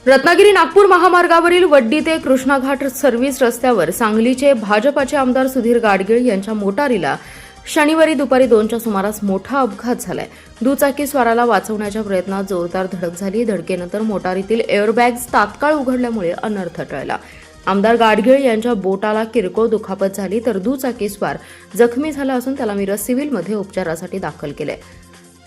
रत्नागिरी नागपूर महामार्गावरील वड्डी ते कृष्णाघाट सर्व्हिस रस्त्यावर सांगलीचे भाजपाचे आमदार सुधीर गाडगीळ यांच्या मोटारीला शनिवारी दुपारी 2च्या सुमारास मोठा अपघात झालाय। दुचाकी स्वाराला वाचवण्याच्या प्रयत्नात जोरदार धडक झाली। धडकेनंतर मोटारीतील एअरबॅग्स तात्काळ उघडल्यामुळे अनर्थ टळला। आमदार गाडगीळ यांच्या बोटाला किरकोळ दुखापत झाली तर दुचाकी स्वार जखमी झाला असून त्याला मिरज सिव्हिलमध्ये उपचारासाठी दाखल केले।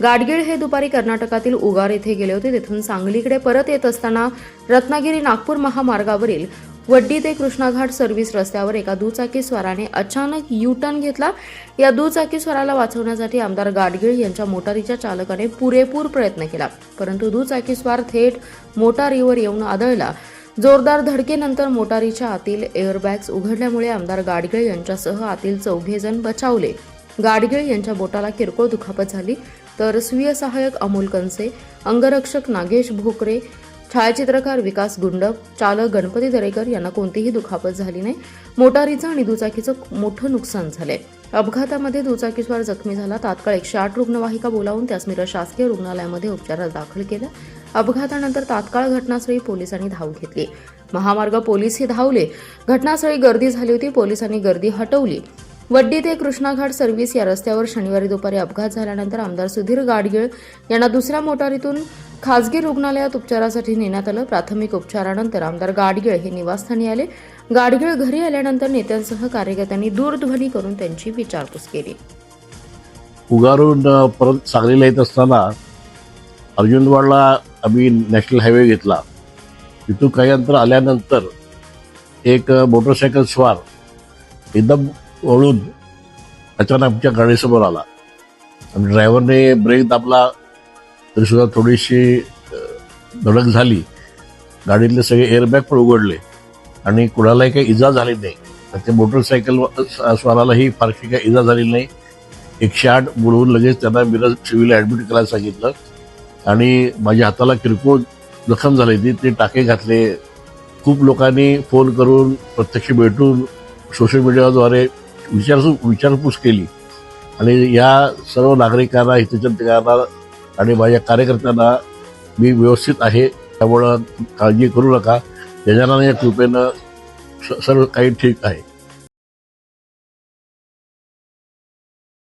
गाडगीळ हे दुपारी कर्नाटकातील उगार येथे गेले होते। तेथून सांगलीकडे परत येत असताना रत्नागिरी नागपूर महामार्गावरील वड्डी ते कृष्णाघाट सर्व्हिस रस्त्यावर एका दुचाकी स्वाराने अचानक यू टर्न घेतला। या दुचाकी स्वाराला वाचवण्यासाठी आमदार गाडगीळ यांच्या मोटारीच्या चालकाने पुरेपूर प्रयत्न केला, परंतु दुचाकी स्वार थेट मोटारीवर येऊन आदळला। जोरदार धडकेनंतर मोटारीच्या आतील एअरबॅग्स उघडल्यामुळे आमदार गाडगीळ यांच्यासह आतील 4 जण बचावले। गाडगीळ यांच्या बोटाला किरकोळ दुखापत झाली तर स्वीय सहाय्यक अमोल कंसे, अंगरक्षक नागेश भोकरे, छायाचित्रकार विकास गुंडप, चालक गणपती दरेकर यांना कोणतीही दुखापत झाली नाही। मोटारीचं आणि दुचाकीचं मोठं नुकसान झालंय। अपघातामध्ये दुचाकीस्वार जखमी झाला। तात्काळ 108 रुग्णवाहिका बोलावून त्यास मिरज शासकीय रुग्णालयामध्ये उपचारात दाखल केलं। अपघातानंतर तात्काळ घटनास्थळी पोलिसांनी धाव घेतली। महामार्ग पोलीसही धावले। घटनास्थळी गर्दी झाली होती। पोलिसांनी गर्दी हटवली। वड्डी ते कृष्णाघाट सर्व्हिस या रस्त्यावर शनिवारी दुपारी अपघात झाल्यानंतर आमदार सुधीर गाडगीळ यांना दुसऱ्या मोटारीतून खासगी रुग्णालयात उपचारासाठी नेण्यात आलं। प्राथमिक उपचारानंतर आमदार गाडगीळ हे निवासस्थानी आले। गाडगीळ घरी आल्यानंतर नेत्यांसह कार्यकर्त्यांनी दूरध्वनी करून त्यांची विचारपूस केली। उगारून परत सांगलीला येत असताना अर्जुनवाडला आम्ही नॅशनल हायवे घेतला। तिथून काही अंतर आल्यानंतर एक मोटरसायकल स्वार एकदम वळून अचानक आमच्या गाडीसमोर आला आणि ड्रायव्हरने ब्रेक दाबला तरी सुद्धा थोडीशी धडक झाली। गाडीतले सगळे एअरबॅग पण उघडले आणि कुणालाही काही इजा झाली नाही। त्या मोटरसायकल स्वारालाही फारशी काही इजा झाली नाही। 108 बोलवून लगेच त्यांना मिरज सिव्हिल ॲडमिट करायला सांगितलं आणि माझ्या हाताला किरकोळ जखम झाली ते टाके घातले। खूप लोकांनी फोन करून प्रत्यक्ष भेटून सोशल मीडियाद्वारे विचारपूस केली आणि या सर्व नागरिकांना, हितचिंतकांना आणि माझ्या कार्यकर्त्यांना मी व्यवस्थित आहे, त्यामुळं काळजी करू नका। गजाननाच्या कृपेनं सर्व काही ठीक आहे।